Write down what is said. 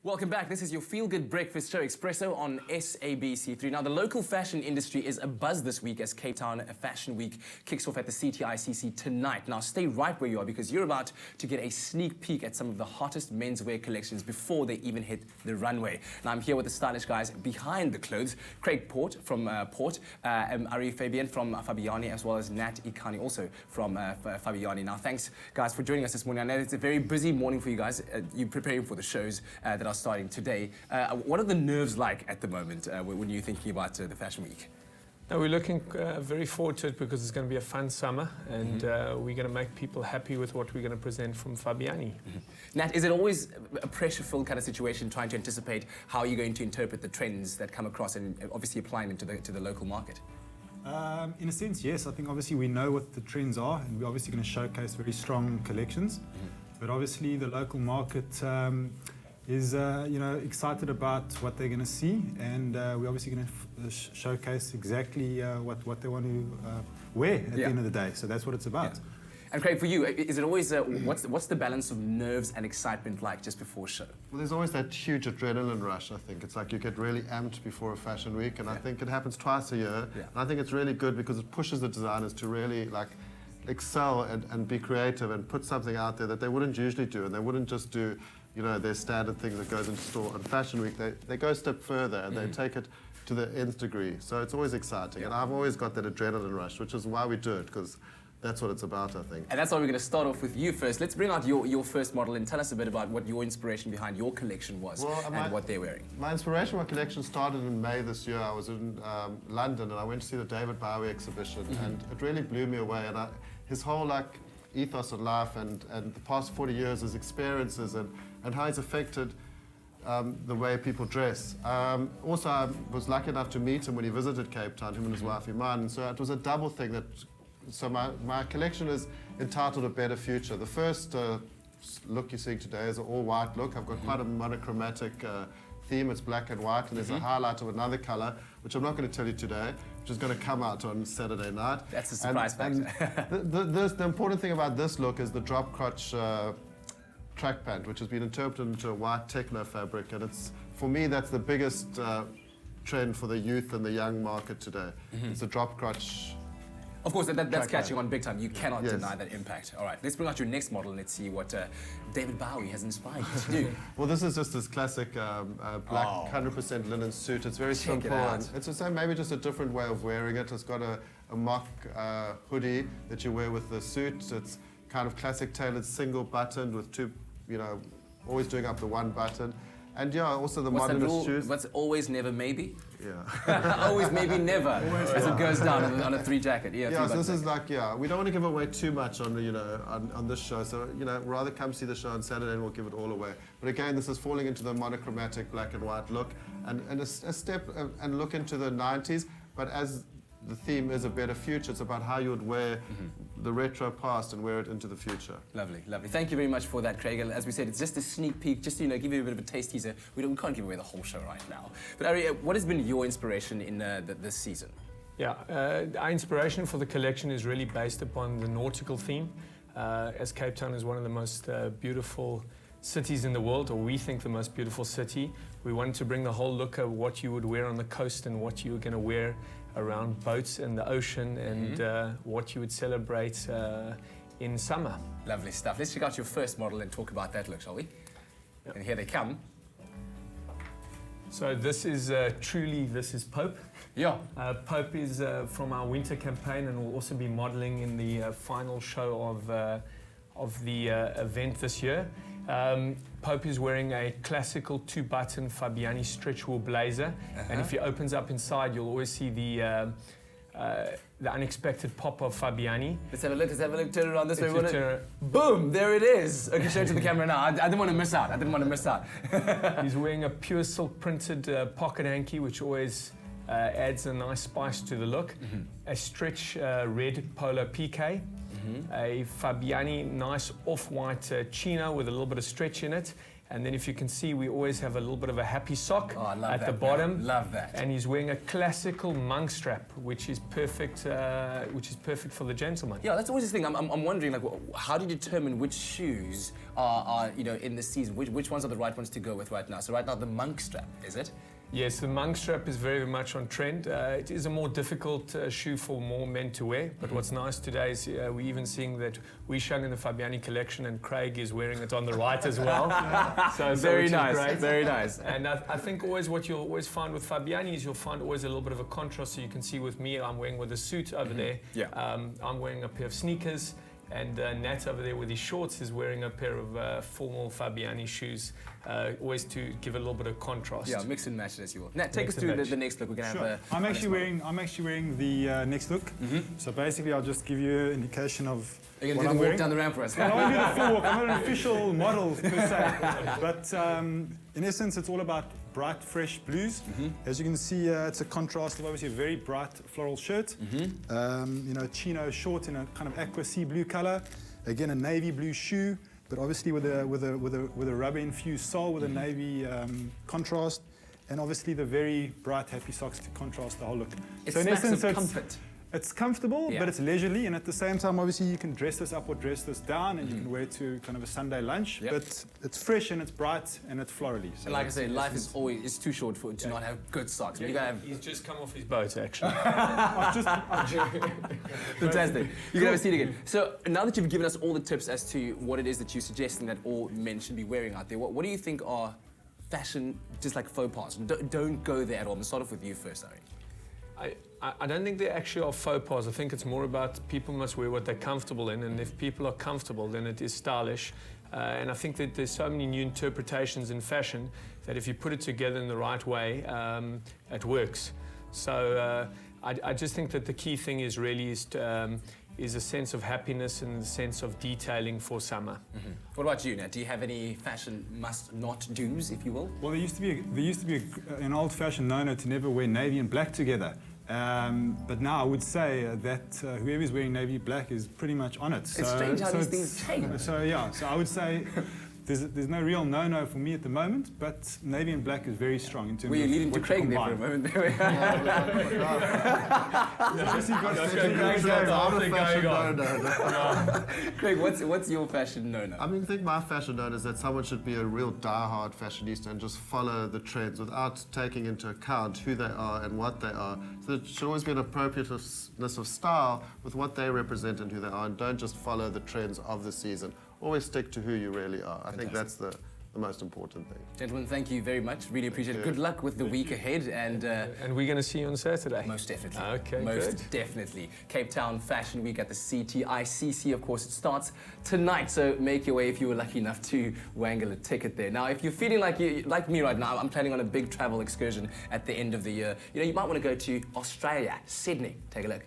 Welcome back. This is your feel-good breakfast show, Expresso, on SABC3. Now, the local fashion industry is abuzz this week as Cape Town Fashion Week kicks off at the CTICC tonight. Now, stay right where you are because you're about to get a sneak peek at some of the hottest menswear collections before they even hit the runway. Now, I'm here with the stylish guys behind the clothes, Craig Port from Port, Ari Fabian from Fabiani, as well as Nat Ikani, also from Fabiani. Now, thanks, guys, for joining us this morning. I know it's a very busy morning for you guys. You're preparing for the shows that are starting today. What are the nerves like at the moment when you're thinking about the Fashion Week? No, we're looking very forward to it because it's going to be a fun summer and we're going to make people happy with what we're going to present from Fabiani. Nat, is it always a pressure-filled kind of situation trying to anticipate how you're going to interpret the trends that come across and obviously applying them to the local market? In a sense, yes. I think obviously we know what the trends are and we're obviously going to showcase very strong collections. But obviously the local market is excited about what they're going to see, and we're obviously going to showcase exactly what they want to wear at the end of the day. So that's what it's about. Yeah. And Craig, for you, is it always what's the balance of nerves and excitement like just before show? Well, there's always that huge adrenaline rush. I think it's like you get really amped before a fashion week, and I think it happens twice a year. And I think it's really good because it pushes the designers to really excel and be creative and put something out there that they wouldn't usually do, and they wouldn't just do their standard things that goes into store. On Fashion Week, they go a step further and they take it to the nth degree. So it's always exciting. And I've always got that adrenaline rush, which is why we do it, because that's what it's about, I think. And that's why we're going to start off with you first. Let's bring out your first model and tell us a bit about what your inspiration behind your collection was and what they're wearing. My inspiration for my collection started in May this year. I was in London and I went to see the David Bowie exhibition and it really blew me away. And his whole ethos of life and the past 40 years, his experiences and how it's affected the way people dress. Also, I was lucky enough to meet him when he visited Cape Town, him and his wife Iman. So it was a double thing. So my collection is entitled A Better Future. The first look you're seeing today is an all-white look. I've got quite a monochromatic theme. It's black and white, and there's a highlight of another color, which I'm not going to tell you today, which is going to come out on Saturday night. That's a surprise factor. The important thing about this look is the drop crotch track pant, which has been interpreted into a white techno fabric, and for me that's the biggest trend for the youth and the young market today. It's the drop crotch. Of course, that's catching on big time. You cannot deny that impact. All right, let's bring out your next model and let's see what David Bowie has inspired you to do. Well, this is just this classic black 100% linen suit. It's very simple. And it's the same, maybe just a different way of wearing it. It's got a mock hoodie that you wear with the suit. It's kind of classic tailored, single buttoned with two, always doing up the one button. And also the modernist shoes. What's always, never, maybe? Yeah. Always, maybe, never, as it goes down on a three jacket. Yeah, so this is we don't want to give away too much on on this show. So, rather come see the show on Saturday and we'll give it all away. But again, this is falling into the monochromatic black and white look and a step and look into the 90s. But as the theme is a better future, it's about how you would wear the retro past and wear it into the future. Lovely, lovely. Thank you very much for that, Craig. As we said, it's just a sneak peek, just to give you a bit of a taste teaser. We can't give away the whole show right now. But Ari, what has been your inspiration in this season? Yeah, our inspiration for the collection is really based upon the nautical theme. As Cape Town is one of the most beautiful cities in the world, or we think the most beautiful city, we wanted to bring the whole look of what you would wear on the coast and what you were going to wear around boats in the ocean and what you would celebrate in summer. Lovely stuff. Let's check out your first model and talk about that look, shall we? Yep. And here they come. So this is this is Pope. Yeah. Pope is from our winter campaign and will also be modeling in the final show of the event this year. Pope is wearing a classical two-button Fabiani stretch wool blazer, and if he opens up inside, you'll always see the unexpected pop of Fabiani. Let's have a look. Turn it around this way. Boom! There it is. Okay, show it to the camera now. I didn't want to miss out. He's wearing a pure silk printed pocket hanky, which always adds a nice spice to the look. A stretch red polo PK. A Fabiani nice off-white chino with a little bit of stretch in it, And then if you can see, we always have a little bit of a happy sock Oh, I love at that, the man. bottom. Love that. And he's wearing a classical monk strap, which is perfect for the gentleman. Yeah, that's always the thing. I'm wondering, like, how do you determine which shoes are in the season? Which ones are the right ones to go with right now? So right now, the monk strap, is it? Yes, the monk strap is very much on trend. It is a more difficult shoe for more men to wear, but what's nice today is we're even seeing that we shung in the Fabiani collection and Craig is wearing it on the right as well. so Very which is nice, great. very nice. And I think always what you'll always find with Fabiani is you'll find always a little bit of a contrast. So you can see with me, I'm wearing with a suit over there. Yeah. I'm wearing a pair of sneakers. And Nat over there with his shorts is wearing a pair of formal Fabiani shoes, always to give a little bit of contrast. Yeah, mix and match it as you will. Nat, take Mix us and through match. the next look. We're going to Sure. have a... I'm actually wearing the next look. So basically, I'll just give you an indication of You're what going to do I'm the walk wearing. down the ramp for us. I won't do the full walk. I'm not an official model per se, but in essence, it's all about bright, fresh blues. As you can see, it's a contrast of obviously a very bright floral shirt. Chino short in a kind of aqua sea blue color. Again, a navy blue shoe, but obviously with a rubber infused sole with a navy contrast, and obviously the very bright happy socks to contrast the whole look. It so in smacks essence, of comfort. it's comfortable, Yeah. but it's leisurely, and at the same time, obviously, you can dress this up or dress this down, and you can wear it to kind of a Sunday lunch. Yep. But it's fresh and it's bright and it's florally. So And like I say, life is always too short to not have good socks. You gotta have He's just come off his boat, actually. fantastic. You can have a seat again. So now that you've given us all the tips as to what it is that you're suggesting that all men should be wearing out there, what do you think are fashion, just like faux pas? Don't go there at all. I'm gonna start off with you first, Ari. I don't think they actually are faux pas. I think it's more about people must wear what they're comfortable in, and if people are comfortable, then it is stylish. And I think that there's so many new interpretations in fashion that if you put it together in the right way, it works. So I just think that the key thing is really is a sense of happiness and a sense of detailing for summer. What about you, Nat? Do you have any fashion must-not-dos, if you will? Well, there used to be an old-fashioned no-no to never wear navy and black together. But now I would say that whoever's wearing navy black is pretty much on it. It's strange how these things change. So yeah, so I would say there's no real no-no for me at the moment, but navy and black is very strong in terms Were you of leading to what you Craig there for a combine. moment? There Craig, what's your fashion no-no? I mean, I think my fashion note is that someone should be a real die-hard fashionista and just follow the trends without taking into account who they are and what they are. So there should always be an appropriateness of style with what they represent and who they are, and don't just follow the trends of the season. Always stick to who you really are. I think that's the most important thing. Gentlemen, thank you very much. Really appreciate it. Good luck with the week ahead, and And we're going to see you on Saturday. most definitely. Okay, most good. definitely. Cape Town Fashion Week at the CTICC, of course, it starts tonight. So make your way if you were lucky enough to wangle a ticket there. Now, if you're feeling like me right now, I'm planning on a big travel excursion at the end of the year. You know, you might want to go to Australia, Sydney. Take a look.